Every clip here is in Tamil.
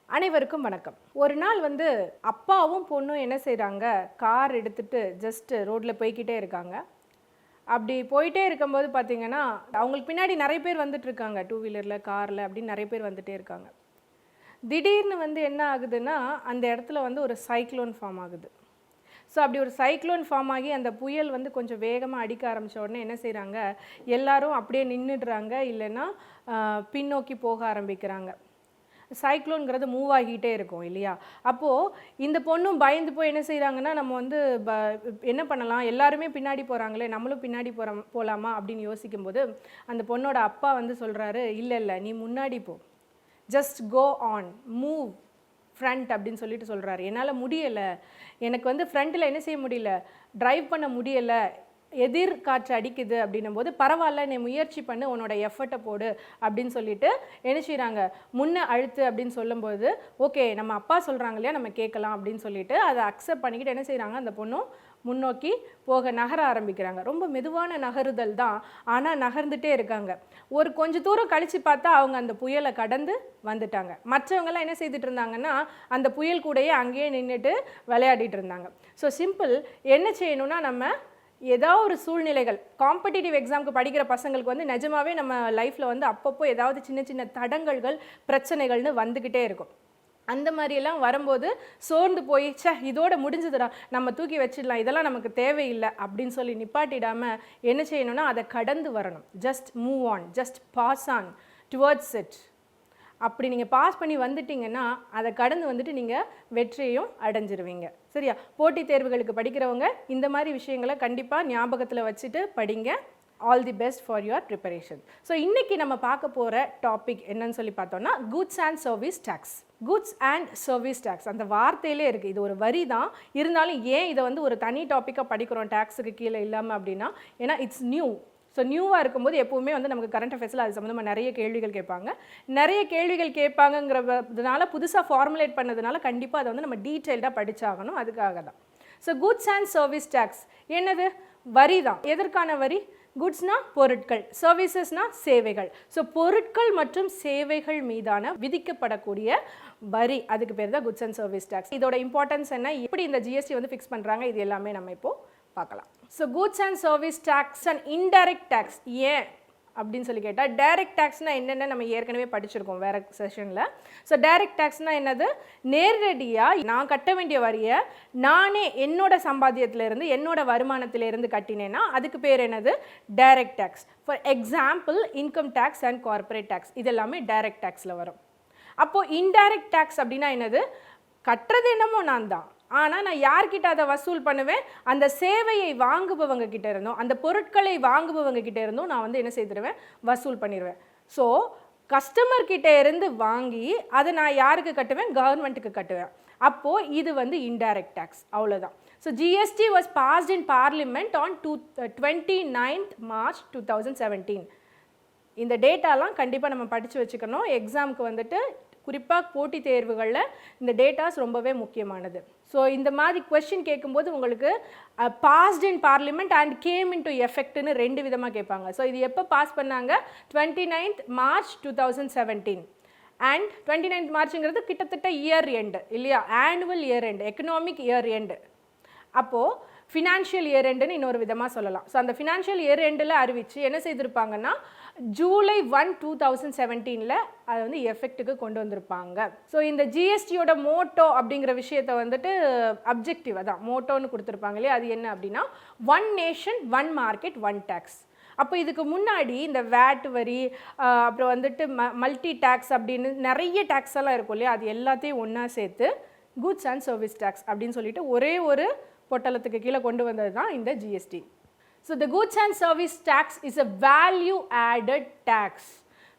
அனைவருக்கும் வணக்கம். ஒரு நாள் வந்து அப்பாவும் பொண்ணும் என்ன செய்கிறாங்க, கார் எடுத்துகிட்டு ஜஸ்ட்டு ரோட்டில் போய்கிட்டே இருக்காங்க. அப்படி போயிட்டே இருக்கும்போது பார்த்தீங்கன்னா, அவங்களுக்கு பின்னாடி நிறைய பேர் வந்துட்டுருக்காங்க. டூ வீலரில், காரில் அப்படின்னு நிறைய பேர் வந்துகிட்டே இருக்காங்க. திடீர்னு வந்து என்ன ஆகுதுன்னா, அந்த இடத்துல வந்து ஒரு சைக்ளோன் ஃபார்ம் ஆகுது. ஸோ அப்படி ஒரு சைக்ளோன் ஃபார்ம் ஆகி அந்த புயல் வந்து கொஞ்சம் வேகமாக அடிக்க ஆரம்பித்த உடனே என்ன செய்கிறாங்க, எல்லாரும் அப்படியே நின்றுடுறாங்க, இல்லைன்னா பின்னோக்கி போக ஆரம்பிக்கிறாங்க. சைக்ளோன்கிறது மூவ் ஆகிட்டே இருக்கும் இல்லையா? அப்போது இந்த பொண்ணும் பயந்து போய் என்ன செய்கிறாங்கன்னா, நம்ம வந்து என்ன பண்ணலாம், எல்லாருமே பின்னாடி போகிறாங்களே, நம்மளும் பின்னாடி போகலாமா அப்படின்னு யோசிக்கும்போது அந்த பொண்ணோட அப்பா வந்து சொல்கிறாரு, இல்லை இல்லை, நீ முன்னாடி போ, just go on, move front அப்படின்னு சொல்லிட்டு சொல்கிறாரு. என்னால் முடியலை, எனக்கு வந்து ஃப்ரண்ட்டில் என்ன செய்ய முடியல, ட்ரைவ் பண்ண முடியலை, எதிர் காற்று அடிக்குது அப்படின்னும் போது பரவாயில்ல, நீ முயற்சி பண்ணு, உன்னோட எஃபர்ட்டை போடு அப்படின்னு சொல்லிட்டு என்ன செய்கிறாங்க, முன்ன அழுத்து அப்படின்னு சொல்லும்போது ஓகே நம்ம அப்பா சொல்கிறாங்க இல்லையா, நம்ம கேட்கலாம் அப்படின்னு சொல்லிட்டு அதை அக்செப்ட் பண்ணிக்கிட்டு என்ன செய்கிறாங்க, அந்த பொண்ணும் முன்னோக்கி போக நகர ஆரம்பிக்கிறாங்க. ரொம்ப மெதுவான நகருதல் தான், ஆனால் நகர்ந்துட்டே இருக்காங்க. ஒரு கொஞ்சம் தூரம் கழித்து பார்த்தா அவங்க அந்த புயலை கடந்து வந்துட்டாங்க. மற்றவங்கெல்லாம் என்ன செய்துட்டு இருந்தாங்கன்னா, அந்த புயல் கூடயே அங்கேயே நின்றுட்டு விளையாடிட்டு இருந்தாங்க. ஸோ சிம்பிள், என்ன செய்யணும்னா, நம்ம ஏதாவது ஒரு சூழ்நிலைகள், காம்படிட்டிவ் எக்ஸாமுக்கு படிக்கிற பசங்களுக்கு வந்து நிஜமாவே நம்ம லைஃப்பில் வந்து அப்பப்போ ஏதாவது சின்ன சின்ன தடங்கல்கள், பிரச்சனைகள்னு வந்துக்கிட்டே இருக்கும். அந்த மாதிரியெல்லாம் வரும்போது சோர்ந்து போய் இதோட முடிஞ்சதுடா, நம்ம தூக்கி வச்சிடலாம், இதெல்லாம் நமக்கு தேவையில்லை அப்படின்னு சொல்லி நிப்பாட்டிடாமல் என்ன செய்யணும்னா, அதை கடந்து வரணும். Just move on, just pass on towards it. அப்படி நீங்கள் பாஸ் பண்ணி வந்துட்டிங்கன்னா அதை கடந்து வந்துட்டு நீங்கள் வெற்றியையும் அடைஞ்சிருவீங்க. சரியா? போட்டித் தேர்வுகளுக்கு படிக்கிறவங்க இந்த மாதிரி விஷயங்களை கண்டிப்பாக ஞாபகத்தில் வச்சுட்டு படிங்க. All the best for your preparation. So இன்றைக்கி நம்ம பார்க்க போகிற டாபிக் என்னன்னு சொல்லி பார்த்தோம்னா, goods and service tax. Goods and service tax அந்த வார்த்தையிலே இருக்குது. இது ஒரு வரி தான், இருந்தாலும் ஏன் இதை வந்து ஒரு தனி டாப்பிக்காக படிக்கிறோம் டேக்ஸுக்கு கீழே இல்லாமல் அப்படின்னா, ஏன்னா இட்ஸ் நியூ. ஸோ நியூவாக இருக்கும்போது எப்போவுமே வந்து நமக்கு கரண்ட் அஃபேர்ஸில் அது சம்மந்தமாக நிறைய கேள்விகள் கேட்பாங்கங்கிறதுனால புதுசாக ஃபார்முலேட் பண்ணதுனால கண்டிப்பாக அதை வந்து நம்ம டீட்டெயில்டாக படித்தாகணும். அதுக்காக தான். So goods and service tax என்னது? வரி தான். எதற்கான வரி? குட்ஸ்னா பொருட்கள், சர்வீசஸ்னா சேவைகள். ஸோ பொருட்கள் மற்றும் சேவைகள் மீதான விதிக்கப்படக்கூடிய வரி, அதுக்கு பேர் தான் குட்ஸ் அண்ட் சர்வீஸ் டேக்ஸ். இதோட இம்பார்ட்டன்ஸ் என்ன, எப்படி இந்த ஜிஎஸ்டி வந்து ஃபிக்ஸ் பண்ணுறாங்க, இது எல்லாமே நம்ம இப்போது பார்க்கலாம். So goods and service tax and indirect tax ஏன் அப்படின்னு சொல்லி கேட்டால், டைரக்ட் டேக்ஸ்னால் என்னென்ன நம்ம ஏற்கனவே படிச்சிருக்கோம் வேறு செஷனில். ஸோ டைரக்ட் டேக்ஸ்னால் என்னது? நேரடியாக நான் கட்ட வேண்டிய வரியை நானே என்னோட சம்பாத்தியத்திலேருந்து, என்னோட வருமானத்திலேருந்து கட்டினேன்னா அதுக்கு பேர் என்னது? Direct tax. For example, income tax and corporate tax, இது எல்லாமே டைரக்ட் டேக்ஸில் வரும். அப்போது இன்டைரக்ட் டேக்ஸ் அப்படின்னா என்னது? கட்டுறது என்னமோ நான் தான், ஆனால் நான் யார்கிட்ட அதை வசூல் பண்ணுவேன்? அந்த சேவையை வாங்குபவங்க கிட்ட இருந்தோம், அந்த பொருட்களை வாங்குபவங்க கிட்ட இருந்தோம் நான் வந்து என்ன செய்திருவேன்? வசூல் பண்ணிடுவேன். ஸோ கஸ்டமர் கிட்ட இருந்து வாங்கி அதை நான் யாருக்கு கட்டுவேன்? கவர்மெண்ட்டுக்கு கட்டுவேன். அப்போது இது வந்து இன்டைரக்ட் டேக்ஸ். அவ்வளோதான். So GST was past in parliament on 29th March 2017. இந்த டேட்டாலாம் கண்டிப்பாக நம்ம படித்து வச்சுக்கணும். எக்ஸாமுக்கு வந்துட்டு குறிப்பாக போட்டித் தேர்வுகளில் இந்த டேட்டாஸ் ரொம்பவே முக்கியமானது. ஸோ இந்த மாதிரி கொஸ்டின் கேட்கும்போது உங்களுக்கு passed in parliament and came into எஃபெக்ட்னு ரெண்டு விதமாக கேட்பாங்க. ஸோ இது எப்போ பாஸ் பண்ணாங்க? 29th March 2017. அண்ட் 29th Marchங்கிறது கிட்டத்தட்ட இயர் எண்டு இல்லையா? Annual year end, economic year end. அப்போது ஃபினான்ஷியல் இயர் எண்டுன்னு இன்னொரு விதமாக சொல்லலாம். ஸோ அந்த ஃபினான்ஷியல் இயர் எண்டில் அறிவித்து என்ன செய்திருப்பாங்கன்னா, July 1, 2017 அதை வந்து எஃபெக்ட்டுக்கு கொண்டு வந்திருப்பாங்க. ஸோ இந்த ஜிஎஸ்டியோட மோட்டோ அப்படிங்கிற விஷயத்தை வந்துட்டு அப்ஜெக்டிவ் அதான் மோட்டோன்னு கொடுத்துருப்பாங்க இல்லையா? அது என்ன அப்படின்னா, one nation one market one tax. அப்போ இதுக்கு முன்னாடி இந்த வேட் வரி, அப்புறம் வந்துட்டு மல்டி டேக்ஸ் அப்படின்னு நிறைய டேக்ஸ் எல்லாம் இருக்கும் இல்லையா? அது எல்லாத்தையும் ஒன்றா சேர்த்து குட்ஸ் அண்ட் சர்வீஸ் டேக்ஸ் அப்படின்னு சொல்லிட்டு ஒரே ஒரு பொட்டலத்துக்கு கீழே கொண்டு வந்தது தான் இந்த GST. So the goods and service tax is a value added tax.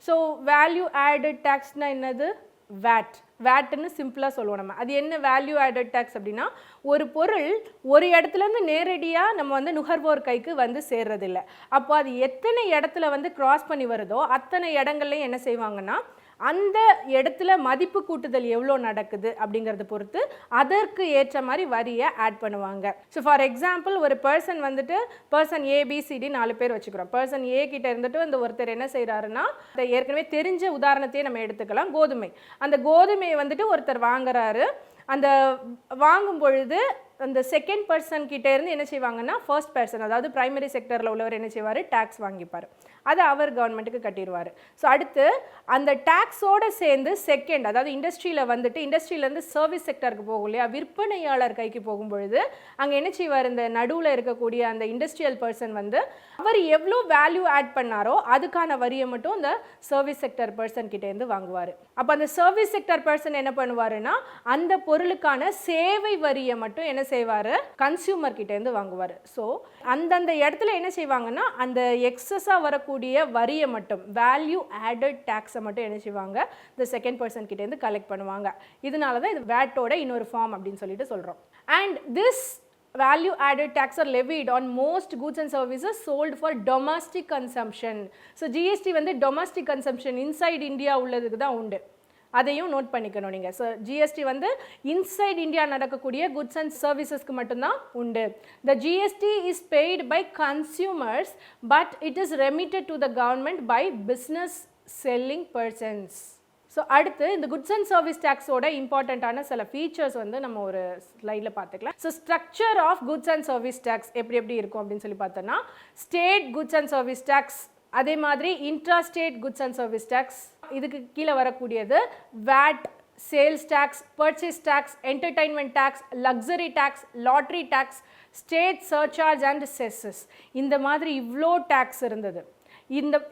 So value added டேக்ஸ்னால் என்னது? வேட். வேட்டுன்னு சிம்பிளாக சொல்லுவோம் நம்ம. அது என்ன வேல்யூ ஆடட் டேக்ஸ் அப்படின்னா, ஒரு பொருள் ஒரு இடத்துலேருந்து நேரடியாக நம்ம வந்து நுகர்வோர் கைக்கு வந்து சேர்றதில்லை. அப்போ அது எத்தனை இடத்துல வந்து கிராஸ் பண்ணி வருதோ அத்தனை இடங்கள்லையும் என்ன செய்வாங்கன்னா அந்த இடத்துல மதிப்பு கூட்டுதல் எவ்வளோ நடக்குது அப்படிங்கிறத பொறுத்து அதற்கு ஏற்ற மாதிரி வரியை ஆட் பண்ணுவாங்க. ஸோ ஃபார் எக்ஸாம்பிள் ஒரு பர்சன் வந்துட்டு பர்சன் ஏபிசிடி 4 பேர் வச்சுக்கிறோம். பர்சன் ஏ கிட்ட இருந்துட்டு இந்த ஒருத்தர் என்ன செய்கிறாருன்னா, ஏற்கனவே தெரிஞ்ச உதாரணத்தையே நம்ம எடுத்துக்கலாம், கோதுமை. அந்த கோதுமையை வந்துட்டு ஒருத்தர் வாங்குறாரு. அந்த வாங்கும் பொழுது அந்த செகண்ட் பர்சன் கிட்டே இருந்து என்ன செய்வாங்கன்னா ஃபர்ஸ்ட் பர்சன், அதாவது பிரைமரி செக்டரில் உள்ளவர் என்ன செய்வார், டேக்ஸ் வாங்கிப்பார். அதை அவர் கவர்மெண்ட்டுக்கு கட்டிடுவார். ஸோ அடுத்து அந்த டேக்ஸோடு சேர்ந்து செகண்ட், அதாவது இண்டஸ்ட்ரியில் வந்துட்டு இண்டஸ்ட்ரியிலேருந்து சர்வீஸ் செக்டருக்கு போகும் இல்லையா, விற்பனையாளர் கைக்கு போகும்பொழுது அங்கே என்ன செய்வார், இந்த நடுவில் இருக்கக்கூடிய அந்த இண்டஸ்ட்ரியல் பர்சன் வந்து அவர் எவ்வளோ வேல்யூ ஆட் பண்ணாரோ அதுக்கான வரியை மட்டும் இந்த சர்வீஸ் செக்டர் பர்சன் கிட்டேருந்து வாங்குவார். அப்போ அந்த சர்வீஸ் செக்டர் பர்சன் என்ன பண்ணுவாருன்னா அந்த பொருளுக்கான சேவை வரியை மட்டும் என்ன செய்வார், கன்சியூமர் கிட்டேருந்து வாங்குவார். ஸோ அந்தந்த இடத்துல என்ன செய்வாங்கன்னா அந்த எக்ஸஸாக வரக்கூடிய வரியை மட்டும், வேல்யூ ஆடட் டேக்ஸை மட்டும் என்ன செய்வாங்க, இந்த செகண்ட் பர்சன் கிட்டேருந்து கலெக்ட் பண்ணுவாங்க. இதனால தான் இது வேட்டோட இன்னொரு ஃபார்ம் அப்படின்னு சொல்லிட்டு சொல்கிறோம். And this value added tax are levied on most goods and services sold for domestic consumption. So GST வந்து domestic consumption inside India உள்ளதுக்கு தான் உண்டு. அதையும் நோட் பண்ணிக்கணும் நீங்கள். ஸோ ஜிஎஸ்டி வந்து இன்சைட் இந்தியா நடக்கக்கூடிய குட்ஸ் அண்ட் சர்வீசஸ்க்கு மட்டும்தான் உண்டு. The GST is paid by consumers but it is remitted to the government by business selling persons. So அடுத்து இந்த குட்ஸ் அண்ட் சர்வீஸ் டேக்ஸோட இம்பார்ட்டண்ட்டான சில ஃபீச்சர்ஸ் வந்து நம்ம ஒரு ஸ்லைடில் பார்த்துக்கலாம். So structure of goods and service tax எப்படி இருக்கும் அப்படின்னு சொல்லி பார்த்தோன்னா, state goods and service tax, அதே மாதிரி intra state goods and service tax, இதுக்கு கீழே வரக்கூடியது VAT, sales tax, purchase tax, entertainment tax, luxury tax, lottery tax, state surcharge and cesses. இந்த மாதிரி இவ்வளோ டேக்ஸ் இருந்தது.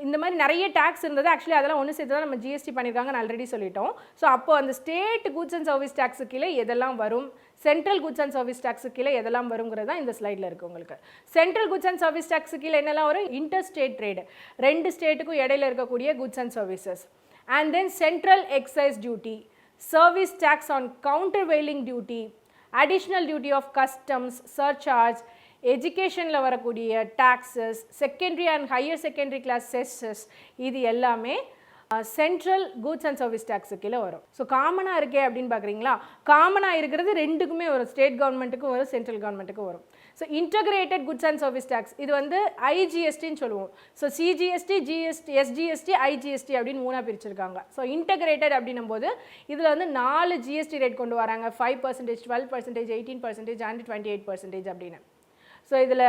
இந்த மாதிரி நிறைய டேக்ஸ் இருந்தது. ஆக்சுவலி அதெல்லாம் ஒன்று சேர்த்து தான் நம்ம ஜிஎஸ்டி பண்ணியிருக்காங்க, நான் ஆல்ரெடி சொல்லிட்டோம். ஸோ அப்போ அந்த state goods and service tax கீழே எதெல்லாம் வரும், central goods and service tax கீழே எதெல்லாம் வருங்கிறது தான் இந்த ஸ்லைடில் இருக்குது உங்களுக்கு. Central goods and service tax கீழே என்னெல்லாம் வரும், இன்டர் ஸ்டேட் ட்ரேடு, 2 ஸ்டேட்டுக்கும் இடையில இருக்கக்கூடிய goods and services, and then central excise duty, service tax on countervailing duty, additional duty of customs, surcharge, எஜுகேஷனில் வரக்கூடிய taxes, secondary and higher secondary class cesses, இது எல்லாமே central goods and service tax கீழே வரும். ஸோ காமனாக இருக்கே அப்படின்னு பார்க்குறீங்களா, காமனாக இருக்கிறது ரெண்டுக்குமே வரும், ஸ்டேட் கவர்மெண்ட்டுக்கும் வரும், சென்ட்ரல் கவர்மெண்ட்டுக்கும் வரும். So integrated goods and service tax, இது வந்து ஐஜிஎஸ்டின்னு சொல்லுவோம். So CGST, GST, SGST, IGST அப்படின்னு 3ஆக பிரிச்சிருக்காங்க. ஸோ இன்டகிரேட்டட் அப்படின்னும் போது இதில் வந்து 4 ஜிஎஸ்டி ரேட் கொண்டு வராங்க, 5%, 12%, 18% அண்ட் 28% அப்படின்னு. ஸோ இதில்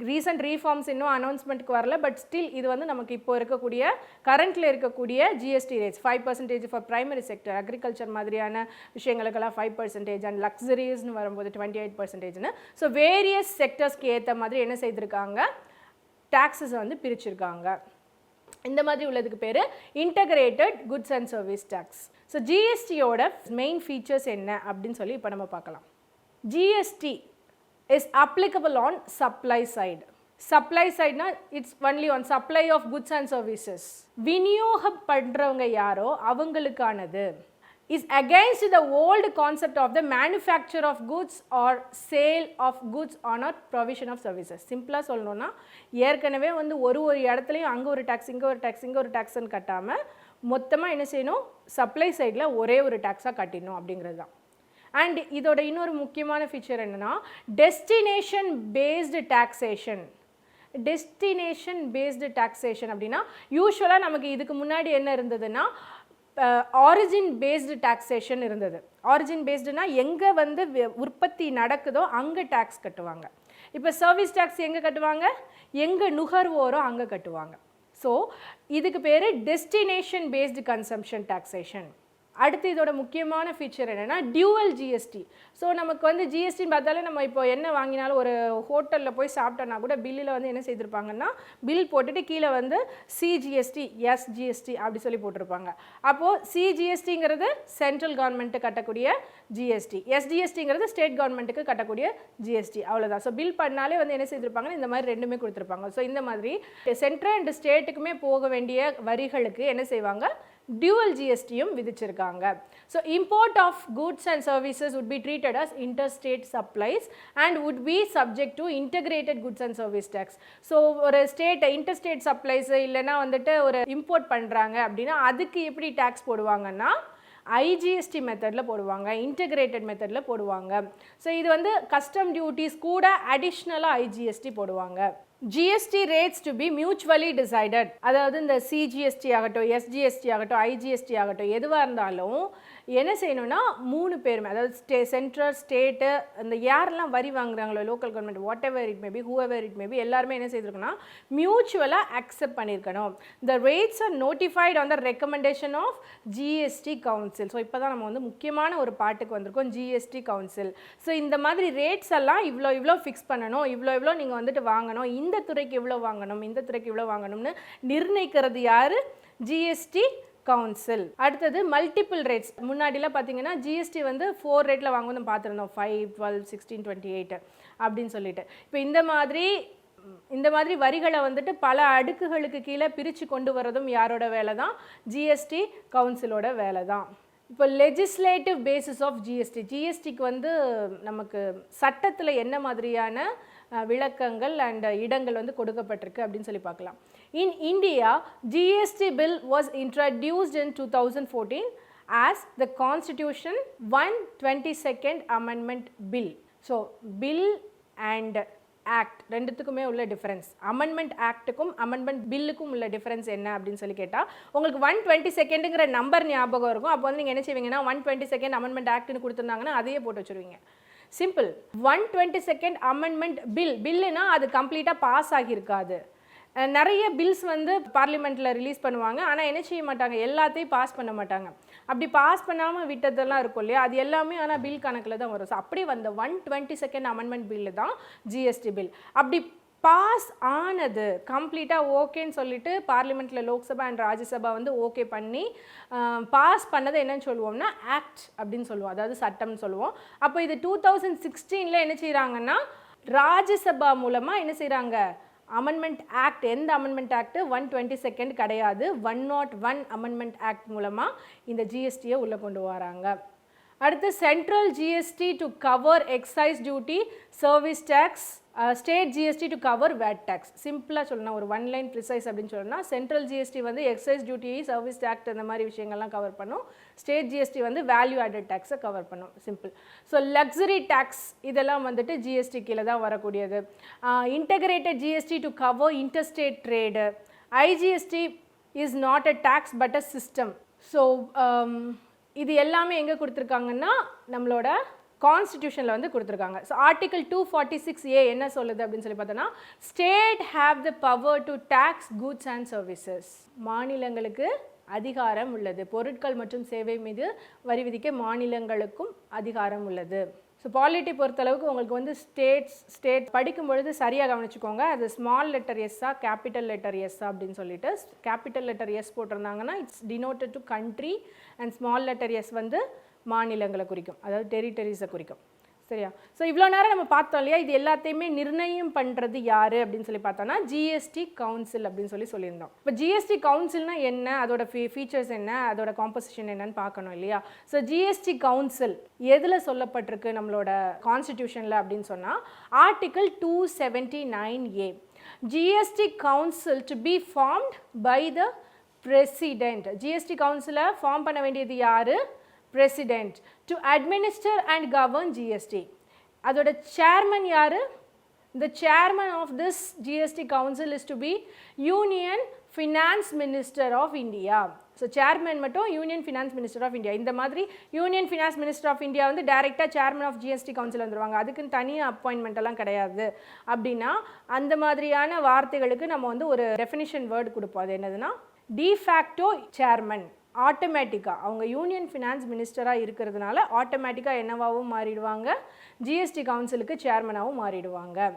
ரீசெண்ட் ரீஃபார்ம்ஸ் இன்னும் அனௌன்ஸ்மெண்ட்டுக்கு வரல, பட் ஸ்டில் இது வந்து நமக்கு இப்போ இருக்கக்கூடிய கரண்ட்டில் இருக்கக்கூடிய GST rates 5% for primary sector, agriculture மாதிரியான விஷயங்களுக்கெல்லாம் 5% அண்ட் லக்ஸரிஸ்னு வரும்போது 28%. ஸோ வேரியஸ் செக்டர்ஸ்க்கு ஏற்ற மாதிரி என்ன செய்திருக்காங்க, டேக்ஸஸ் வந்து பிரிச்சிருக்காங்க. இந்த மாதிரி உள்ளதுக்கு பேர் integrated goods and service tax. So ஜிஎஸ்டியோட மெயின் ஃபீச்சர்ஸ் என்ன அப்படின்னு சொல்லி இப்போ நம்ம பார்க்கலாம். GST is applicable on supply side. Supply side na it's only on supply of goods and services. விநியோகம் பண்றவங்க யாரோ அவங்களுக்கானது. Is against the old concept of the manufacture of goods or sale of goods on or provision of services. சிம்பிளாக சொல்லணும்னா ஏற்கனவே வந்து ஒரு இடத்துலையும் அங்கே ஒரு டேக்ஸ், இங்கே ஒரு டேக்ஸ், இங்கே ஒரு டேக்ஸ்ன்னு கட்டாமல் மொத்தமாக என்ன செய்யணும், சப்ளை சைடில் ஒரே ஒரு டேக்ஸாக கட்டிடணும் அப்படிங்கிறது தான். அண்ட் இதோட இன்னொரு முக்கியமான ஃபீச்சர் என்னென்னா destination based taxation. Destination based taxation அப்படின்னா யூஸ்வலாக நமக்கு இதுக்கு முன்னாடி என்ன இருந்ததுன்னா ஆரிஜின் பேஸ்டு டாக்ஸேஷன் இருந்தது. ஆரிஜின் பேஸ்டுனா எங்கே வந்து உற்பத்தி நடக்குதோ அங்கே டேக்ஸ் கட்டுவாங்க. இப்போ சர்வீஸ் டேக்ஸ் எங்கே கட்டுவாங்க, எங்கே நுகர்வோரோ அங்கே கட்டுவாங்க. ஸோ இதுக்கு பேர் டெஸ்டினேஷன் பேஸ்டு கன்சம்ஷன் டாக்ஸேஷன். அடுத்து இதோட முக்கியமான ஃபீச்சர் என்னென்னா டியூவல் ஜிஎஸ்டி. ஸோ நமக்கு வந்து ஜிஎஸ்டின்னு பார்த்தாலே நம்ம இப்போ என்ன வாங்கினாலும் ஒரு ஹோட்டலில் போய் சாப்பிட்டோன்னா கூட பில்லில் வந்து என்ன செய்திருப்பாங்கன்னா பில் போட்டுட்டு கீழே வந்து சிஜிஎஸ்டி, எஸ்ஜிஎஸ்டி அப்படி சொல்லி போட்டிருப்பாங்க. அப்போது சிஜிஎஸ்டிங்கிறது சென்ட்ரல் கவர்மெண்ட்டு கட்டக்கூடிய ஜிஎஸ்டி, எஸ்ஜிஎஸ்டிங்கிறது ஸ்டேட் கவர்மெண்ட்டுக்கு கட்டக்கூடிய ஜிஎஸ்டி, அவ்வளோதான். ஸோ பில் பண்ணாலே வந்து என்ன செய்திருப்பாங்கன்னா இந்த மாதிரி ரெண்டுமே கொடுத்துருப்பாங்க. ஸோ இந்த மாதிரி சென்ட்ரல் அண்ட் ஸ்டேட்டுக்குமே போக வேண்டிய வரிகளுக்கு என்ன செய்வாங்க, டியூவல் ஜிஎஸ்டியும் விதிச்சிருக்காங்க. So import of goods and services would be treated as interstate supplies and would be subject to integrated goods and service tax. So ஒரு ஸ்டேட் இன்டர்ஸ்டேட் சப்ளைஸ் இல்லைன்னா வந்துட்டு ஒரு இம்போர்ட் பண்ணுறாங்க அப்படின்னா அதுக்கு எப்படி டேக்ஸ் போடுவாங்கன்னா ஐஜிஎஸ்டி மெத்தடில் போடுவாங்க, இன்டகிரேட்டட் மெத்தடில் போடுவாங்க. ஸோ இது வந்து கஸ்டம் டியூட்டிஸ் கூட அடிஷ்னலாக ஐஜிஎஸ்டி போடுவாங்க. GST rates to be mutually decided. அதாவது இந்த CGST ஆகட்டும், SGST ஆகட்டும், IGST ஆகட்டும், எதுவாக இருந்தாலும் என்ன செய்யணும்னா 3 பேருமே, அதாவது சென்ட்ரல் ஸ்டேட்டு இந்த யாரெல்லாம் வரி வாங்குறாங்களோ local government whatever it may be whoever it may be எல்லாருமே என்ன செய்திருக்கணும்னா மியூச்சுவலாக அக்செப்ட் பண்ணியிருக்கணும். The rates are notified on the recommendation of GST Council. So இப்போ தான் நம்ம வந்து முக்கியமான ஒரு பாட்டுக்கு வந்திருக்கோம், GST Council. ஸோ இந்த மாதிரி ரேட்ஸ் எல்லாம் இவ்வளோ ஃபிக்ஸ் பண்ணணும், இவ்வளோ நீங்கள் வந்துட்டு வாங்கணும், இந்த துறைக்கு இவ்வளோ வாங்கணும், இந்த துறைக்கு இவ்வளோ வாங்கணும்னு நிர்ணயிக்கிறது யார்? GST council. அடுத்தது மல்டிபிள் ரேட்ஸ். முன்னாடிலாம் பார்த்தீங்கன்னா ஜிஎஸ்டி வந்து 4 ரேட்டில் வாங்கணும் பார்த்துருந்தோம், 5, 12, 16, 28 அப்படின்னு சொல்லிட்டு. இப்போ இந்த மாதிரி வரிகளை வந்துட்டு பல அடுக்குகளுக்கு கீழே பிரித்து கொண்டு வரதும் யாரோட வேலை தான்? ஜிஎஸ்டி கவுன்சிலோட வேலை தான். இப்போ லெஜிஸ்லேட்டிவ் பேசிஸ் ஆஃப் ஜிஎஸ்டி, ஜிஎஸ்டிக்கு வந்து நமக்கு சட்டத்தில் என்ன மாதிரியான விளக்கங்கள் அண்ட் இடங்கள் வந்து கொடுக்கப்பட்டிருக்கு அப்படின்னு சொல்லி பார்க்கலாம். In India GST bill was introduced in 2014 as the constitution 122nd amendment bill. So bill and act ரெண்டுத்துக்குமே உள்ள டிஃபரன்ஸ், அமெண்ட்மெண்ட் ஆக்ட்டுக்கும் அமெண்ட்மெண்ட் பில்லுக்கும் உள்ள டிஃபரன்ஸ் என்ன அப்படின்னு சொல்லி கேட்டால் உங்களுக்கு 122ங்கிற நம்பர் ஞாபகம் இருக்கும். அப்போ வந்து நீங்கள் என்ன செய்வீங்கன்னா 122nd அமெண்ட்மெண்ட் ஆக்ட்னு கொடுத்துருந்தாங்கன்னா அதையே போட்டு வச்சுருவீங்க. சிம்பிள். 122nd அமெண்ட்மெண்ட் பில்லுனா அது கம்ப்ளீட்டாக பாஸ் ஆகியிருக்காது. நிறைய பில்ஸ் வந்து பார்லிமெண்ட்டில் ரிலீஸ் பண்ணுவாங்க, ஆனால் என்ன செய்ய மாட்டாங்க, எல்லாத்தையும் பாஸ் பண்ண மாட்டாங்க. அப்படி பாஸ் பண்ணாமல் விட்டதெல்லாம் இருக்கும் இல்லையா, அது எல்லாமே ஆனால் பில் கணக்கில் தான் வரும். ஸோ அப்படி வந்த 122nd அமெண்ட்மெண்ட் பில்லு தான் ஜிஎஸ்டி பில். அப்படி பாஸ் ஆனது கம்ப்ளீட்டாக ஓகேன்னு சொல்லிட்டு பார்லிமெண்ட்டில் லோக்சபா அண்ட் ராஜ்யசபா வந்து ஓகே பண்ணி பாஸ் பண்ணதை என்னன்னு சொல்லுவோம்னா ஆக்ட் அப்படின்னு சொல்லுவோம், அதாவது சட்டம்னு சொல்லுவோம். அப்போ இது 2016 என்ன செய்கிறாங்கன்னா ராஜ்யசபா மூலமாக என்ன செய்கிறாங்க, அமெண்ட்மெண்ட் ஆக்ட். எந்த அமெண்ட்மெண்ட் ஆக்ட்? 122nd கிடையாது, 101 அமெண்ட்மெண்ட் ஆக்ட் மூலமாக இந்த ஜிஎஸ்டியை உள்ளே கொண்டு வராங்க. அடுத்து central GST to cover excise duty, service tax, state GST to cover VAT tax. சிம்பிளாக சொல்லணும், ஒரு 1 லைன் ப்ரிசைஸ் அப்படின்னு சொல்லணும்னா சென்ட்ரல் ஜிஎஸ்டி வந்து எக்ஸைஸ் டியூட்டி, சர்வீஸ் டேக்ஸ் இந்த மாதிரி விஷயங்கள்லாம் கவர் பண்ணும். ஸ்டேட் ஜிஎஸ்டி வந்து வேல்யூ ஆடட் டேக்ஸை கவர் பண்ணும். சிம்பிள். ஸோ லக்ஸரி டேக்ஸ் இதெல்லாம் வந்துட்டு ஜிஎஸ்டி கீழே தான் வரக்கூடியது. Integrated GST to cover interstate trade. IGST is not a tax but a system. So இது எல்லாமே எங்கே கொடுத்துருக்காங்கன்னா நம்மளோட கான்ஸ்டிடியூஷனில் வந்து கொடுத்துருக்காங்க. ஸோ ஆர்டிகல் 246A என்ன சொல்லுது அப்படின்னு சொல்லி பார்த்தோன்னா, state have the power to tax goods and services. மாநிலங்களுக்கு அதிகாரம் உள்ளது, பொருட்கள் மற்றும் சேவை மீது வரி விதிக்க மாநிலங்களுக்கும் அதிகாரம் உள்ளது. ஸோ பாலிட்டி பொறுத்தளவுக்கு உங்களுக்கு வந்து ஸ்டேட் படிக்கும் பொழுது சரியாக கவனிச்சுக்கோங்க, அது ஸ்மால் லெட்டர் எஸ்ஸா கேபிட்டல் லெட்டர் எஸ்ஸா அப்படின்னு சொல்லிட்டு. கேபிட்டல் லெட்டர் எஸ் போட்டிருந்தாங்கன்னா it's denoted to country and small letter S வந்து மாநிலங்களை குறிக்கும், அதாவது டெரிட்டரிஸை குறிக்கும். சரியா? ஸோ இவ்வளோ நேரம் நம்ம பார்த்தோம் இல்லையா, இது எல்லாத்தையுமே நிர்ணயம் பண்ணுறது யார் அப்படின்னு சொல்லி பார்த்தோன்னா ஜிஎஸ்டி கவுன்சில் அப்படின்னு சொல்லியிருந்தோம். இப்போ ஜிஎஸ்டி கவுன்சில்னா என்ன, அதோட ஃபீச்சர்ஸ் என்ன, அதோட காம்போசிஷன் என்னன்னு பார்க்கணும் இல்லையா. ஸோ ஜிஎஸ்டி கவுன்சில் எதில் சொல்லப்பட்டிருக்கு நம்மளோட கான்ஸ்டிடியூஷனில் அப்படின்னு சொன்னால் article 279A. GST council to be formed by the president. GST கவுன்சிலை ஃபார்ம் பண்ண வேண்டியது யார்? President to administer and govern GST. அதோட chairman யாரு? The chairman of this GST council is to be Union Finance Minister of India. So chairman மட்டும் Union Finance Minister of India. இந்த மாதிரி Union Finance Minister of India வந்து டைரக்டா chairman of GST council வந்துருவாங்க, அதுக்குன்னு தனியாக அப்பாயின்மெண்ட் எல்லாம் கிடையாது. அப்படின்னா அந்த மாதிரியான வார்த்தைகளுக்கு நம்ம வந்து ஒரு டெஃபினிஷன் வேர்டு கொடுப்போம். அது என்னதுன்னா de facto chairman. ஆட்டோமேட்டிக்காக அவங்க யூனியன் ஃபினான்ஸ் மினிஸ்டராக இருக்கிறதுனால ஆட்டோமேட்டிக்காக என்னவாகவும் மாறிடுவாங்க, ஜிஎஸ்டி கவுன்சிலுக்கு சேர்மனாகவும் மாறிடுவாங்க.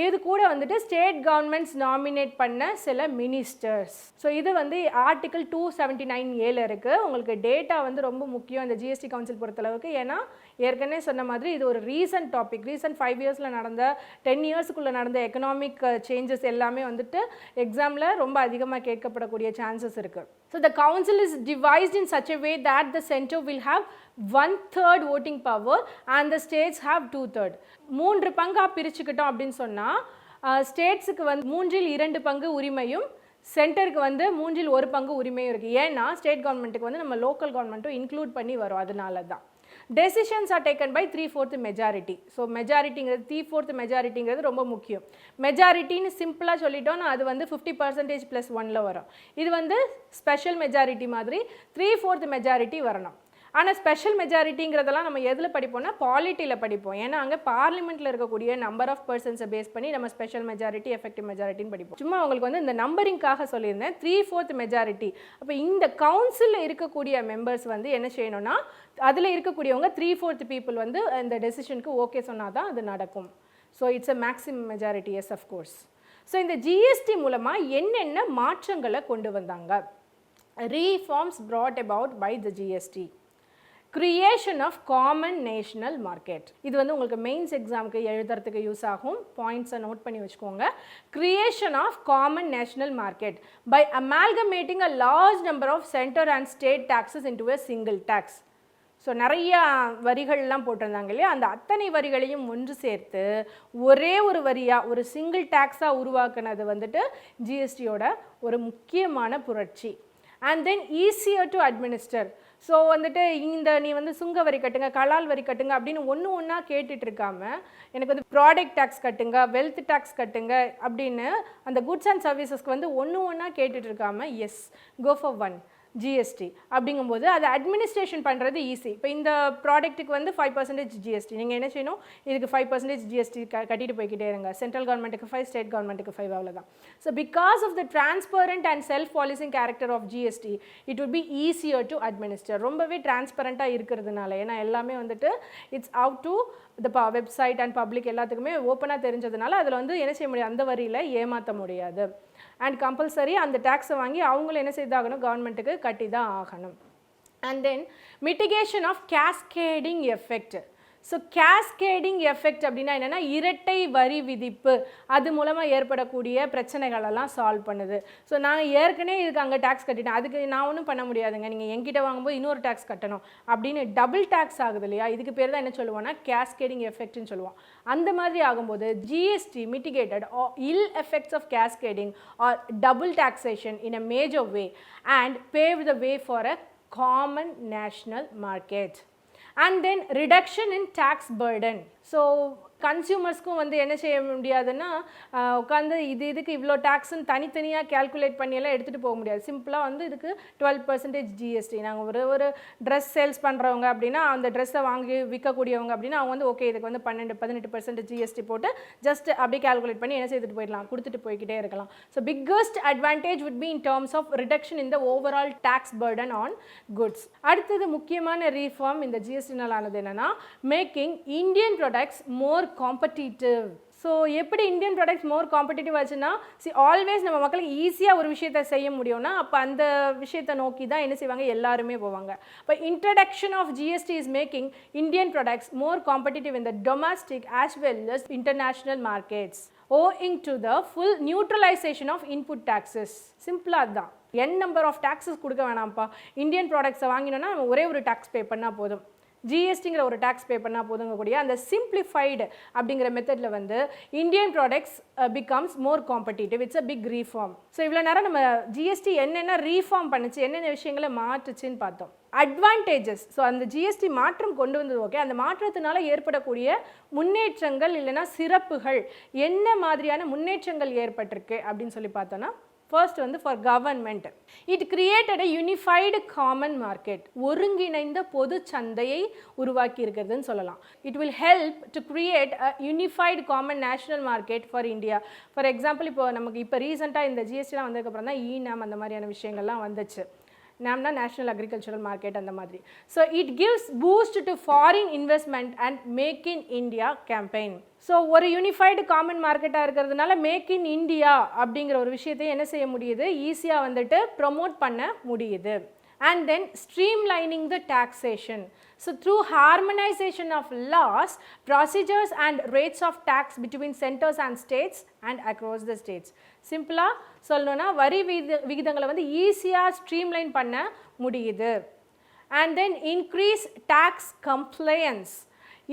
இது கூட வந்துட்டு ஸ்டேட் கவர்மெண்ட்ஸ் நாமினேட் பண்ண சில மினிஸ்டர்ஸ். ஸோ இது வந்து ஆர்டிகல் 279A இருக்குது. உங்களுக்கு டேட்டா வந்து ரொம்ப முக்கியம் இந்த ஜிஎஸ்டி கவுன்சில் பொறுத்தளவுக்கு. ஏன்னா ஏற்கனவே சொன்ன மாதிரி இது ஒரு ரீசன்ட் டாபிக். ரீசன்ட் 5 இயர்ஸில் நடந்த 10 இயர்ஸுக்குள்ளே நடந்த எக்கனாமிக் சேஞ்சஸ் எல்லாமே வந்துட்டு எக்ஸாமில் ரொம்ப அதிகமாக கேட்கப்படக்கூடிய சான்சஸ் இருக்குது. So the council is devised in such a way that the center will have 1/3 voting power and the states have 2/3. 3 பங்கா பிரிச்சுக்கிட்டோம் அப்படின்னு சொன்னா ஸ்டேட்ஸுக்கு வந்து 2 பங்கு உரிமையும் சென்டருக்கு வந்து 1 பங்கு உரிமையும் இருக்குது. ஏன்னா ஸ்டேட் கவர்மெண்ட்டுக்கு வந்து நம்ம லோக்கல் கவர்மெண்ட்டும் இன்க்ளூட் பண்ணி வரும். அதனால தான் decisions are taken by 3/4 majority. So majorityங்கிறது 3/4 majorityங்கிறது ரொம்ப முக்கியம். மெஜாரிட்டின்னு சிம்பிளாக சொல்லிட்டோம்னா அது வந்து 50% + 1ல் வரும். இது வந்து ஸ்பெஷல் மெஜாரிட்டி மாதிரி 3/4 மெஜாரிட்டி வரணும். ஆனால் ஸ்பெஷல் மெஜாரிட்டிங்கிறதெல்லாம் நம்ம எதில் படிப்போம்னா பாலிட்டியில் படிப்போம். ஏன்னா அங்கே பார்லிமெண்ட்டில் இருக்கக்கூடிய நம்பர் ஆஃப் பர்சன்ஸை பேஸ் பண்ணி நம்ம ஸ்பெஷல் மெஜாரிட்டி எஃபெக்டிவ் மெஜாரிட்டின்னு படிப்போம். சும்மா உங்களுக்கு வந்து இந்த நம்பரிங்காக சொல்லியிருந்தேன் 3/4 மெஜாரிட்டி. அப்போ இந்த கவுன்சிலில் இருக்கக்கூடிய மெம்பர்ஸ் வந்து என்ன செய்யணும்னா அதில் இருக்கக்கூடியவங்க 3/4 பீப்புள் வந்து இந்த டெசிஷனுக்கு ஓகே சொன்னால் தான் அது நடக்கும். So it's a maximum majority, yes of course. So இந்த ஜிஎஸ்டி மூலமாக என்னென்ன மாற்றங்களை கொண்டு வந்தாங்க? reforms brought about by the GST. Creation of common national market. இது வந்து உங்களுக்கு மெயின்ஸ் எக்ஸாமுக்கு எழுதுறதுக்கு யூஸ் ஆகும். பாயிண்ட்ஸை நோட் பண்ணி வச்சுக்கோங்க. Creation of common national market by amalgamating a large number of center and state taxes into a single tax. So நிறையா வரிகள்லாம் போட்டிருந்தாங்க இல்லையா, அந்த அத்தனை வரிகளையும் ஒன்று சேர்த்து ஒரே ஒரு வரியாக ஒரு சிங்கிள் டேக்ஸாக உருவாக்குனது வந்துட்டு ஜிஎஸ்டியோட ஒரு முக்கியமான புரட்சி. And then easier to administer. So வந்துட்டு இந்த நீ வந்து சுங்க வரி கட்டுங்க, கலால் வரி கட்டுங்க அப்படின்னு ஒன்றா கேட்டுட்டு இருக்காம எனக்கு வந்து ப்ராடக்ட் டேக்ஸ் கட்டுங்க, வெல்த் டேக்ஸ் கட்டுங்க அப்படின்னு அந்த குட்ஸ் அண்ட் சர்வீசஸ்க்கு வந்து ஒன்றா கேட்டுட்டு இருக்காம yes go for one GST அப்படிங்கும்போது அது அட்மினிஸ்ட்ரேஷன் பண்ணுறது ஈஸி. இப்போ இந்த ப்ராடக்ட்டுக்கு வந்து 5% ஜிஎஸ்டி, நீங்கள் என்ன செய்யணும், இதுக்கு 5% ஜிஎஸ்டி கட்டிட்டு போய்கிட்டே இருங்க. சென்ட்ரல் கவர்மெண்ட்டுக்கு 5, ஸ்டேட் கவர்மெண்ட்டுக்கு 5, அவ்வளோதான். So because of the transparent and self policing character of GST it would be easier to administer. ரொம்பவே டிரான்ஸ்பரண்ட்டாக இருக்கிறதுனால, ஏன்னா எல்லாமே வந்துட்டு it's out to the website and public எல்லாத்துக்குமே ஓப்பனாக தெரிஞ்சதுனால அதில் வந்து என்ன செய்ய முடியாது, அந்த வரியில் ஏமாற்ற முடியாது. அண்ட் கம்பல்சரி அந்த டேக்ஸை வாங்கி அவங்களும் என்ன செய்தாகணும், கவர்மெண்ட்டுக்கு கட்டி தான் ஆகணும். And then mitigation of cascading effect. So cascading effect அப்படின்னா என்னென்னா இரட்டை வரி விதிப்பு, அது மூலமாக ஏற்படக்கூடிய பிரச்சனைகளெல்லாம் சால்வ் பண்ணுது. ஸோ நான் ஏற்கனவே இதுக்கு அங்கே டேக்ஸ் கட்டிட்டேன், அதுக்கு நான் ஒன்றும் பண்ண முடியாதுங்க, நீங்கள் என்கிட்ட வாங்கும்போது இன்னொரு டேக்ஸ் கட்டணும் அப்படின்னு டபுள் டேக்ஸ் ஆகுது இல்லையா, இதுக்கு பேர் தான் என்ன சொல்லுவோம்னா கேஸ்கேடிங் எஃபெக்ட்னு சொல்லுவோம். அந்த மாதிரி ஆகும்போது GST mitigated ill effects of cascading or double taxation in a major way and pave the way for a common national market. And then reduction in tax burden. So கன்சியூமர்ஸ்க்கும் வந்து என்ன செய்ய முடியாதுன்னா உட்காந்து இதுக்கு இவ்வளோ டேக்ஸ்ன்னு தனித்தனியாக கேல்குலேட் பண்ணியெல்லாம் எடுத்துகிட்டு போக முடியாது. சிம்பிளாக வந்து இதுக்கு 12% ஜிஎஸ்டி. நாங்கள் ஒரு ட்ரெஸ் சேல்ஸ் பண்ணுறவங்க அப்படின்னா அந்த ட்ரெஸ்ஸை வாங்கி விற்கக்கூடியவங்க அப்படின்னா அவங்க வந்து ஓகே இதுக்கு வந்து 18% ஜிஎஸ்டி போட்டு ஜஸ்ட் அப்படியே கேல்குலேட் பண்ணி என்ன செய்துட்டு போயிடலாம், கொடுத்துட்டு போய்கிட்டே இருக்கலாம். So biggest advantage would be in terms of reduction in the overall tax burden on goods. அடுத்தது முக்கியமான ரீஃபார்ம் இந்த ஜிஎஸ்டினால் ஆனது என்னென்னா making Indian products more competitive. So எப்படி இந்தியன் ப்ராடக்ட்ஸ் மோர் காம்படிட்டிவ் ஆச்சுன்னா ஆல்வேஸ் நம்ம மக்களுக்கு ஈஸியாக ஒரு விஷயத்தை செய்ய முடியும்னா அப்போ அந்த விஷயத்தை நோக்கி தான் என்ன செய்வாங்க, எல்லாருமே போவாங்க. இப்போ introduction of GST is making Indian products more competitive in the domestic as well as international markets owing to the full neutralization of input taxes. சிம்பிளாக தான், n நம்பர் ஆஃப் டாக்ஸஸ் கொடுக்க வேணாம்ப்பா, இந்தியன் ப்ராடக்ட்ஸை வாங்கினோன்னா நம்ம ஒரே ஒரு டாக்ஸ் பே பண்ணால் போதும், ஜிஎஸ்டிங்கிற ஒரு டேக்ஸ் பே பண்ணால் போதுங்கக்கூடிய அந்த சிம்பிளிஃபைடு அப்படிங்கிற மெத்தடில் வந்து Indian products becomes more competitive. It's a big reform. So இவ்வளோ நேரம் நம்ம ஜிஎஸ்டி என்னென்ன ரீஃபார்ம் பண்ணுச்சு, என்னென்ன விஷயங்களை மாற்றுச்சுன்னு பார்த்தோம். அட்வான்டேஜஸ், ஸோ அந்த ஜிஎஸ்டி மாற்றம் கொண்டு வந்தது ஓகே, அந்த மாற்றத்தினால ஏற்படக்கூடிய முன்னேற்றங்கள் இல்லைனா சிறப்புகள், என்ன மாதிரியான முன்னேற்றங்கள் ஏற்பட்டிருக்கு அப்படின்னு சொல்லி பார்த்தோன்னா, ஃபர்ஸ்ட் வந்து for government it created a unified common market. ஒருங்கிணைந்த பொது சந்தையை உருவாக்கி இருக்கிறதுன்னு சொல்லலாம். It will help to create a unified common national market for India. For example இப்போ நமக்கு இப்போ ரீசெண்டாக இந்த ஜிஎஸ்டிலாம் வந்ததுக்கப்புறம் தான் நாம் அந்த மாதிரியான விஷயங்கள்லாம் வந்துச்சு. நாம்னா நேஷ்னல் அக்ரிகல்ச்சரல் மார்க்கெட் அந்த மாதிரி. So it gives boost to foreign investment and make in India campaign. So ஒரு யூனிஃபைடு காமன் மார்க்கெட்டாக இருக்கிறதுனால மேக் இன் இந்தியா அப்படிங்கிற ஒரு விஷயத்தை என்ன செய்ய முடியுது, ஈஸியாக வந்துட்டு ப்ரொமோட் பண்ண முடியுது. And then streamlining the taxation. So through harmonization of laws, procedures and rates of tax between centers and states and across the states. சிம்பிளாக சொல்லணும்னா வரி விகிதங்களை வந்து ஈஸியாக ஸ்ட்ரீம்லைன் பண்ண முடியுது. And then increase tax compliance,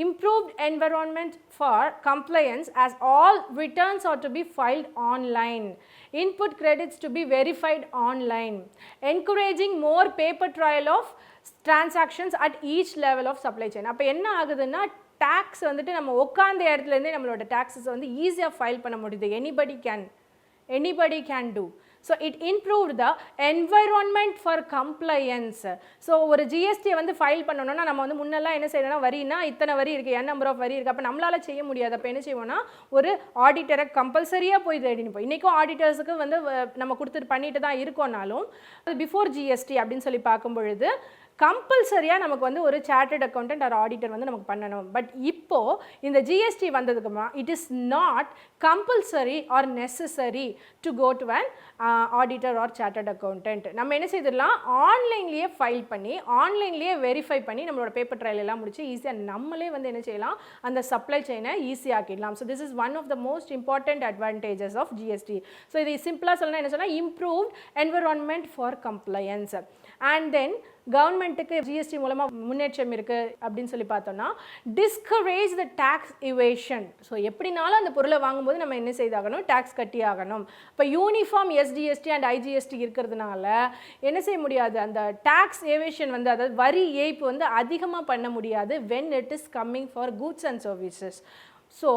improved environment for compliance as all returns are to be filed online, input credits to be verified online, encouraging more paper trail of transactions at each level of supply chain. அப்போ என்ன ஆகுதுன்னா டேக்ஸ் வந்துட்டு நம்ம உட்காந்த இடத்துலேருந்தே நம்மளோட டேக்ஸஸ் வந்து ஈஸியாக ஃபைல் பண்ண முடியுது. anybody can do. So it improved the environment for compliance. So ஒரு ஜிஎஸ்டியை வந்து ஃபைல் பண்ணணும்னா நம்ம வந்து முன்னெல்லாம் என்ன செய்யணும்னா வரினா இத்தனை வரி இருக்குது, n நம்பர் ஆஃப் வரி இருக்குது, அப்போ நம்மளால செய்ய முடியாது. அப்போ என்ன செய்வோம்னா ஒரு ஆடிட்டரை கம்பல்சரியாக போய் தேடின்னு போய் இன்றைக்கும் ஆடிட்டர்ஸுக்கு வந்து நம்ம கொடுத்துட்டு பண்ணிட்டு தான் இருக்கோம்னாலும் பிஃபோர் ஜிஎஸ்டி அப்படின்னு சொல்லி பார்க்கும் பொழுது கம்பல்சரியாக நமக்கு வந்து ஒரு சார்ட்டர்ட் அக்கௌண்டன்ட் ஆர் ஆடிட்டர் வந்து நமக்கு பண்ணணும். பட் இப்போது இந்த ஜிஎஸ்டி வந்ததுக்குமா it is not compulsory or necessary to go to an auditor or chartered accountant. நம்ம என்ன செய்திடலாம், ஆன்லைன்லேயே ஃபைல் பண்ணி ஆன்லைன்லேயே வெரிஃபை பண்ணி நம்மளோட பேப்பர் ட்ரையல் எல்லாம் முடிச்சு ஈஸியாக நம்மளே வந்து என்ன செய்யலாம், அந்த சப்ளை செயினை ஈஸியாக்கிடலாம். So this is one of the most important advantages of GST. So இது சிம்பிளாக சொல்லணும் என்ன சொன்னால் improved environment for compliance. And then கவர்மெண்ட்டுக்கு ஜிஎஸ்டி மூலமாக முன்னேற்றம் இருக்குது அப்படின்னு சொல்லி பார்த்தோம்னா discourage the tax evasion. So எப்படினாலும் அந்த பொருளை வாங்கும்போது நம்ம என்ன செய்தாகணும், டேக்ஸ் கட்டி ஆகணும். இப்போ யூனிஃபார்ம் எஸ்டிஎஸ்டி அண்ட் ஐஜிஎஸ்டி இருக்கிறதுனால என்ன செய்ய முடியாது, அந்த டேக்ஸ் ஏவேஷன் வந்து அதாவது வரி ஏய்ப்பு வந்து அதிகமாக பண்ண முடியாது when it is coming for goods and services. So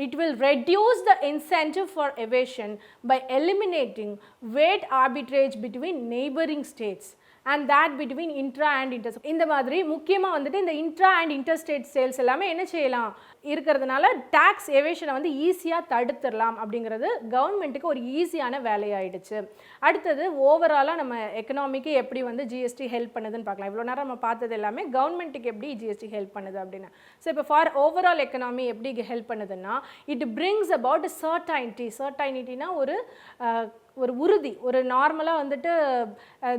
it will reduce the incentive for evasion by eliminating weight arbitrage between neighboring states and that between intra and interstate. இந்த மாதிரி முக்கியமாக வந்துட்டு இந்த இன்ட்ரா அண்ட் இன்டர்ஸ்டேட் சேல்ஸ் எல்லாமே என்ன செய்யலாம் இருக்கிறதுனால டேக்ஸ் எவேஷனை வந்து ஈஸியாக தடுத்துடலாம் அப்படிங்கிறது கவர்மெண்ட்டுக்கு ஒரு ஈஸியான வேலையாயிடுச்சு. அடுத்தது ஓவராலாக நம்ம எக்கனாமிக்கு எப்படி வந்து ஜிஎஸ்டி ஹெல்ப் பண்ணுதுன்னு பார்க்கலாம். இவ்வளோ நேரம் நம்ம பார்த்தது எல்லாமே கவர்மெண்ட்டுக்கு எப்படி ஜிஎஸ்டி ஹெல்ப் பண்ணுது அப்படின்னு. ஸோ இப்போ ஃபார் ஓவரால் எக்கனாமி எப்படி ஹெல்ப் பண்ணுதுன்னா இட் பிரிங்ஸ் அபவுட் சர்டைனிட்டினா ஒரு உறுதி. ஒரு நார்மலாக வந்துட்டு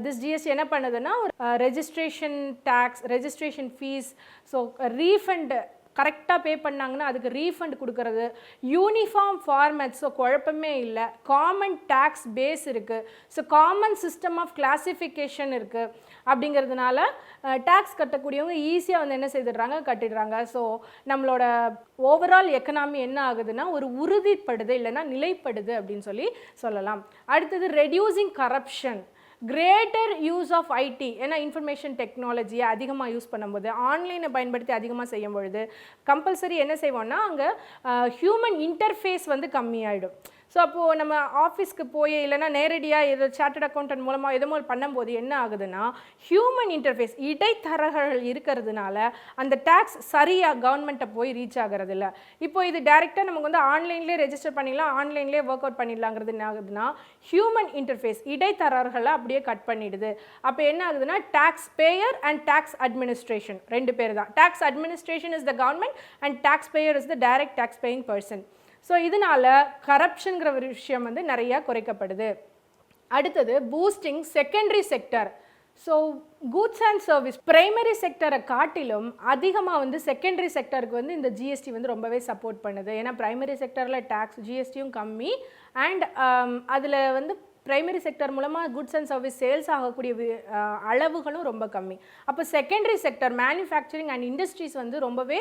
திஸ் ஜிஎஸ்டி என்ன பண்ணுதுன்னா ஒரு registration tax, registration fees, so refund கரெக்டாக பே பண்ணாங்கன்னா அதுக்கு ரீஃபண்ட் கொடுக்கறது, யூனிஃபார்ம் ஃபார்மேட், ஸோ குழப்பமே இல்லை, காமன் டேக்ஸ் பேஸ் இருக்குது, so common system of classification இருக்குது. அப்படிங்கிறதுனால டேக்ஸ் கட்டக்கூடியவங்க ஈஸியாக வந்து என்ன செய்துடுறாங்க, கட்டிடுறாங்க. ஸோ நம்மளோட ஓவரால் எக்கனாமி என்ன ஆகுதுன்னா ஒரு உறுதிப்படுது இல்லைன்னா நிலைப்படுது அப்படின்னு சொல்லலாம். அடுத்தது reducing corruption, greater use of IT, ஏன்னா இன்ஃபர்மேஷன் டெக்னாலஜியை அதிகமாக யூஸ் பண்ணும்போது ஆன்லைனை பயன்படுத்தி அதிகமாக செய்யும் பொழுது கம்பல்சரி என்ன செய்வோம்னா அங்கே ஹியூமன் இன்டர்ஃபேஸ் வந்து கம்மியாயிடும். ஸோ அப்போது நம்ம ஆஃபீஸ்க்கு போய் இல்லைனா நேரடியாக இது சார்ட்டர்ட் அக்கௌண்டன்ட் மூலமாக எதுவும் பண்ணும்போது என்ன ஆகுதுன்னா ஹியூமன் இன்டர்ஃபேஸ் இடைத்தரகர்கள் இருக்கிறதுனால அந்த டேக்ஸ் சரியாக கவர்மெண்ட்டை போய் ரீச் ஆகிறது இல்லை. இப்போ இது டைரெக்டாக நமக்கு வந்து ஆன்லைன்லேயே ரெஜிஸ்டர் பண்ணிடலாம், ஆன்லைன்லேயே ஒர்க் அவுட் பண்ணிடலாங்கிறது என்ன ஆகுதுன்னா ஹியூமன் இன்டர்ஃபேஸ் இடைத்தரகர்களை அப்படியே கட் பண்ணிடுது. அப்போ என்ன ஆகுதுன்னா tax payer and tax administration ரெண்டு பேர் தான். Tax administration is the government and tax payer is the direct tax paying person. So இதனால் கரப்ஷனுங்கிற ஒரு விஷயம் வந்து நிறையா குறைக்கப்படுது. அடுத்தது boosting secondary sector. So goods and service primary செக்டரை காட்டிலும் அதிகமாக வந்து செகண்டரி செக்டருக்கு வந்து இந்த ஜிஎஸ்டி வந்து ரொம்பவே சப்போர்ட் பண்ணுது. ஏன்னா பிரைமரி செக்டரில் டேக்ஸ் ஜிஎஸ்டியும் கம்மி அண்ட் அதில் வந்து பிரைமரி செக்டர் மூலமாக குட்ஸ் அண்ட் சர்வீஸ் சேல்ஸ் ஆகக்கூடிய அளவுகளும் ரொம்ப கம்மி. அப்போ secondary sector manufacturing and industries வந்து ரொம்பவே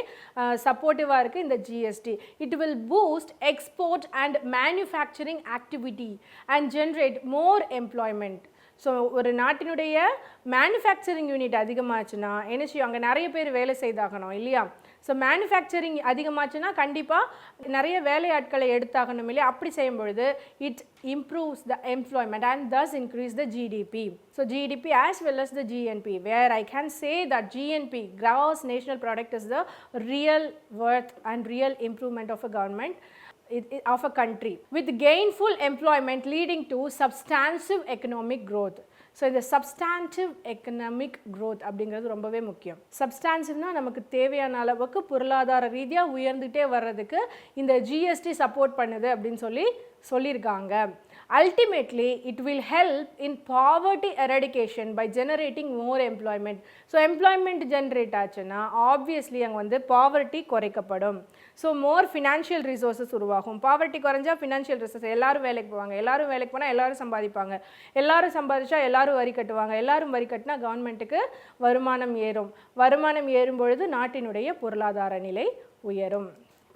சப்போர்ட்டிவாக இருக்குது இந்த GST. It will boost export and manufacturing activity and generate more employment. So ஒரு நாட்டினுடைய மேனுஃபேக்சரிங் யூனிட் அதிகமாச்சுன்னா என்ன செய்யும், அங்கே நிறைய பேர் வேலை செய்தாகணும் இல்லையா. ஸோ மேனுஃபேக்சரிங் அதிகமாச்சுன்னா கண்டிப்பாக நிறைய வேலையாட்களை எடுத்தாகணும் இல்லையா. அப்படி செய்யும் பொழுது it improves the employment and thus increase the GDP. So GDP as well as the GNP, where I can say that GNP, gross national product, is the real worth and real improvement of a government, of a country, with gainful employment leading to substantive economic growth. So இந்த சப்ஸ்டான்டிவ் எக்கனாமிக் க்ரோத் அப்படிங்கிறது ரொம்பவே முக்கியம். சப்ஸ்டான்சிவ்னா நமக்கு தேவையான அளவுக்கு பொருளாதார ரீதியாக உயர்ந்துகிட்டே வர்றதுக்கு இந்த ஜிஎஸ்டி சப்போர்ட் பண்ணுது அப்படின்னு சொல்லியிருக்காங்க. Ultimately, it will help in poverty eradication by generating more employment. So, employment generate ஆச்சுன்னா obviously அங்கே வந்து poverty குறைக்கப்படும். So, more financial resources உருவாகும். Poverty குறைஞ்சா financial resources எல்லாரும் வேலைக்கு போவாங்க, எல்லாரும் வேலைக்கு போனால் எல்லாரும் சம்பாதிப்பாங்க, எல்லாரும் சம்பாதிச்சா எல்லாரும் வரி கட்டுவாங்க, எல்லாரும் வரி கட்டினா கவர்மெண்ட்டுக்கு வருமானம் ஏறும், வருமானம் ஏறும் பொழுது நாட்டினுடைய பொருளாதார நிலை உயரும்.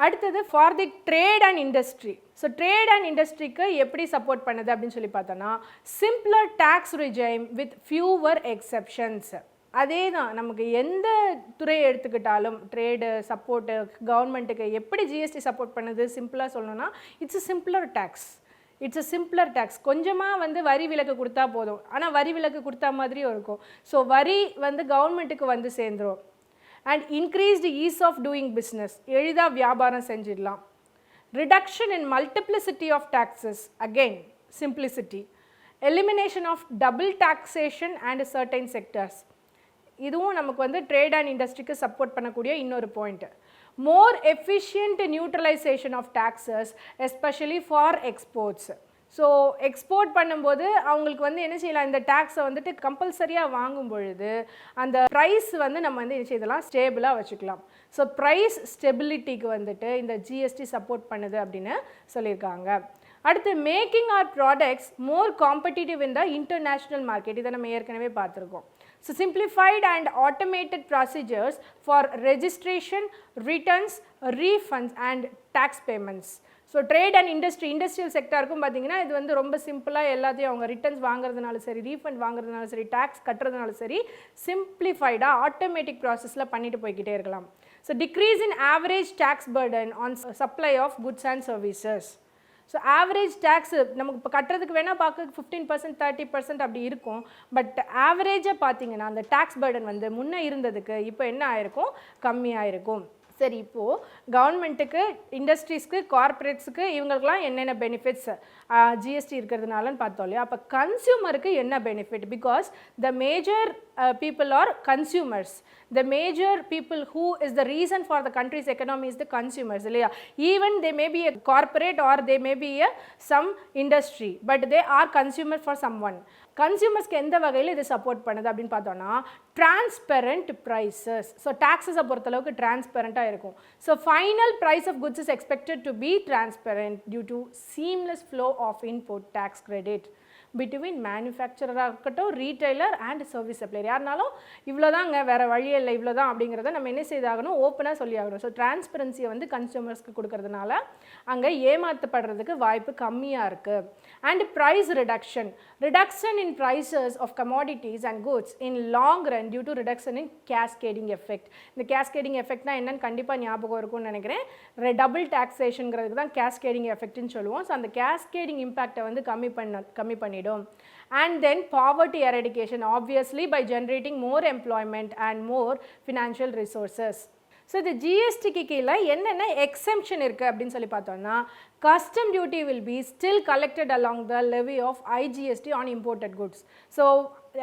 அடுத்தது for the trade and industry. So trade and இண்டஸ்ட்ரிக்கு எப்படி சப்போர்ட் பண்ணுது அப்படின்னு சொல்லி பார்த்தோன்னா simpler tax regime with fewer exceptions. அதே தான் நமக்கு எந்த துறையை எடுத்துக்கிட்டாலும் ட்ரேடு சப்போர்ட்டு கவர்மெண்ட்டுக்கு எப்படி ஜிஎஸ்டி சப்போர்ட் பண்ணுது சிம்பிளாக சொல்லணும்னா இட்ஸ் சிம்பிளர் டேக்ஸ். கொஞ்சமாக வந்து வரி விலக்கு கொடுத்தா போதும், ஆனால் வரி விலக்கு கொடுத்தா மாதிரியும் இருக்கும். ஸோ வரி வந்து கவர்மெண்ட்டுக்கு வந்து சேர்ந்துடும். And increased ease of doing business, எளிதா வியாபாரம் செஞ்சிடலாம். Reduction in multiplicity of taxes, again simplicity. Elimination of double taxation and certain sectors, இதுவும் நமக்கு வந்து ட்ரேட் அண்ட் இண்டஸ்ட்ரிக்கு சப்போர்ட் பண்ணக்கூடிய இன்னொரு point. More efficient neutralization of taxes, especially for exports. So export பண்ணும்போது அவங்களுக்கு வந்து என்ன செய்யலாம், இந்த டேக்ஸை வந்துட்டு கம்பல்சரியாக வாங்கும் பொழுது அந்த ப்ரைஸ் வந்து நம்ம வந்து என்ன செய்யலாம், ஸ்டேபிளாக வச்சுக்கலாம். ஸோ ப்ரைஸ் ஸ்டெபிலிட்டிக்கு வந்துட்டு இந்த ஜிஎஸ்டி சப்போர்ட் பண்ணுது அப்படின்னு சொல்லியிருக்காங்க. அடுத்து making our products more competitive in the international market, இதை நம்ம ஏற்கனவே பார்த்துருக்கோம். So simplified and automated procedures for registration, returns, refunds and tax payments. So trade and industrial செக்டாருக்கும் பார்த்தீங்கன்னா இது வந்து ரொம்ப சிம்பிளாக எல்லாத்தையும் அவங்க ரிட்டர்ன்ஸ் வாங்குறதுனாலும் சரி, ரீஃபண்ட் வாங்குறதுனாலும் சரி, டேக்ஸ் கட்டுறதுனாலும் சரி, சிம்பிளிஃபைடாக ஆட்டோமேட்டிக் ப்ராசஸில் பண்ணிட்டு போய்கிட்டே இருக்கலாம். So decrease in average tax burden on supply of goods and services. So average tax நமக்கு இப்போ கட்டுறதுக்கு வேணால் பார்க்க 15%, 30% அப்படி இருக்கும். பட் ஆவரேஜாக பார்த்தீங்கன்னா அந்த டேக்ஸ் பர்டன் வந்து முன்னே இருந்ததுக்கு இப்போ என்ன ஆயிருக்கும், கம்மியாக இருக்கும். சரி, இப்போது கவர்மெண்ட்டுக்கு, இண்டஸ்ட்ரீஸ்க்கு, கார்பரேட்ஸுக்கு இவங்களுக்குலாம் என்னென்ன பெனிஃபிட்ஸ் ஜிஎஸ்டி இருக்கிறதுனாலன்னு பார்த்தோம் இல்லையா. அப்போ கன்சியூமருக்கு என்ன benefit, because the major people are consumers. The major people who is the reason for the country's economy is the consumers. Even they may be a corporate or they may be some industry, but they are consumer for someone. கன்சியூமர்ஸ்க்கு எந்த வகையில் இது சப்போர்ட் பண்ணுது அப்படின்னு பார்த்தோன்னா டிரான்ஸ்பெரண்ட் ப்ரைஸஸ். ஸோ டேக்ஸஸை பொறுத்தளவுக்கு டிரான்ஸ்பெரண்ட்டாக இருக்கும். So final price of goods is expected to be transparent due to seamless flow of input tax credit between மேனுஃபேக்சராக இருக்கட்டும், ரீட்டைலர் அண்ட் சர்வீஸ் சப்ளையர். யாருனாலும் இவ்வளோதாங்க, வேறு வழியே இல்லை, இவ்வளோதான் அப்படிங்கிறத நம்ம என்ன செய்தாகணும், ஓப்பனாக சொல்லி ஆகணும். ஸோ டிரான்ஸ்பரன்சியை வந்து கன்சியூமர்ஸ்க்கு கொடுக்கறதுனால அங்கே ஏமாற்றப்படுறதுக்கு வாய்ப்பு கம்மியாக இருக்குது. And price reduction in prices of commodities and goods in long run due to reduction in cascading effect. இந்த கேஸ்கேடிங் எஃபெக்ட்னா என்னன்னு கண்டிப்பாக ஞாபகம் இருக்கும்னு நினைக்கிறேன். டபுள் டாக்ஸேஷனுங்கிறதுக்கு தான் கேஸ்கேடிங் எஃபெக்ட்னு சொல்லுவோம். ஸோ அந்த கேஸ்கேடிங் இம்பேக்டை வந்து கம்மி பண்ணி and then poverty eradication, obviously by generating more employment and more financial resources. So the GST க்கு கீழே என்னென்ன எக்ஸெம்ஷன் இருக்குது அப்படின்னு சொல்லி பார்த்தோம்னா custom duty will be still collected along the levy of IGST on imported goods. So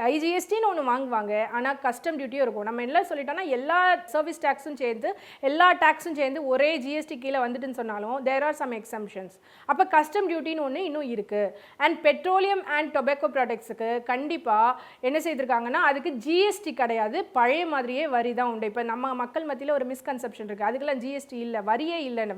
ஐஜிஎஸ்டின்னு ஒன்று வாங்குவாங்க, ஆனால் கஸ்டம் டியூட்டியும் இருக்கும். நம்ம என்ன சொல்லிட்டோம்னா எல்லா சர்வீஸ் டேக்ஸும் சேர்ந்து எல்லா டேக்ஸும் சேர்ந்து ஒரே ஜிஎஸ்டி கீழே வந்துட்டுன்னு சொன்னாலும் தேர் ஆர் சம் எக்ஸம்ஷன்ஸ். அப்போ கஸ்டம் டியூட்டின்னு ஒன்று இன்னும் இருக்குது. அண்ட் பெட்ரோலியம் அண்ட் டொபாக்கோ ப்ராடக்ட்ஸுக்கு கண்டிப்பாக என்ன செய்திருக்காங்கன்னா அதுக்கு ஜிஎஸ்டி கிடையாது, பழைய மாதிரியே வரி தான் உண்டு. இப்போ நம்ம மக்கள் மத்தியில் ஒரு மிஸ்கன்செப்ஷன் இருக்குது, அதுக்கெல்லாம் ஜிஎஸ்டி இல்லை,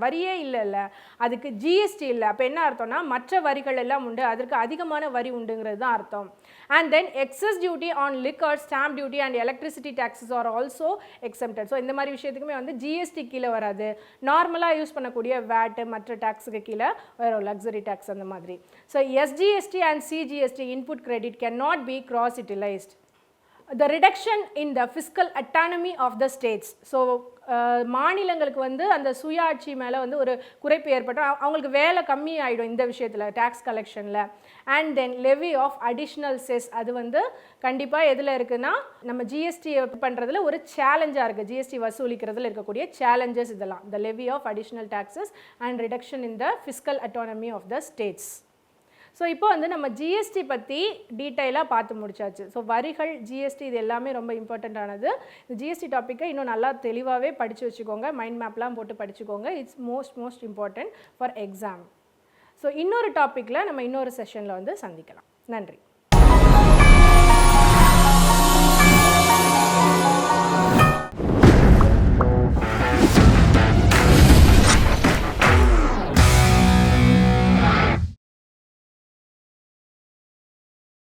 வரியே இல்லை, அதுக்கு ஜிஎஸ்டி இல்லை. அப்போ என்ன அர்த்தம்னா மற்ற வரிகள் எல்லாம் உண்டு, அதற்கு அதிகமான வரி உண்டுங்கிறது தான் அர்த்தம். And then excess duty on liquor, stamp duty and electricity taxes are also exempted. So இந்த மாதிரி விஷயத்துக்குமே வந்து GST கீழே வராது, நார்மலாக யூஸ் பண்ணக்கூடிய VAT மற்ற டாக்ஸுக்கு கீழே வரும், லக்ஸரி டேக்ஸ் அந்த மாதிரி. So SGST and CGST input credit cannot be cross utilized. The reduction in the fiscal autonomy of the states. So மாநிலங்களுக்கு வந்து அந்த சுயாட்சி மேலே வந்து ஒரு குறைப்பு ஏற்பட்டால் அவங்களுக்கு வேலை கம்மி ஆகிடும் இந்த விஷயத்தில், டேக்ஸ் கலெக்ஷனில். And then levy of additional cess, அது வந்து கண்டிப்பாக எதில் இருக்குன்னா நம்ம ஜிஎஸ்டி பண்ணுறதுல ஒரு சேலஞ்சாக இருக்குது, ஜிஎஸ்டி வசூலிக்கிறதுல இருக்கக்கூடிய சேலஞ்சஸ் இதெல்லாம். The levy of additional taxes and reduction in the fiscal autonomy of the states. So இப்போ வந்து நம்ம ஜிஎஸ்டி பற்றி டீட்டெயிலாக பார்த்து முடிச்சாச்சு. ஸோ வரிகள், ஜிஎஸ்டி இது எல்லாமே ரொம்ப இம்பார்ட்டண்ட்டானது. இந்த ஜிஎஸ்டி டாப்பிக்கை இன்னும் நல்லா தெளிவாகவே படித்து வச்சுக்கோங்க, மைண்ட் மேப்லாம் போட்டு படிச்சுக்கோங்க. It's most important for exam. So இன்னொரு டாப்பிக்கில் நம்ம இன்னொரு செஷனில் வந்து சந்திக்கலாம். நன்றி.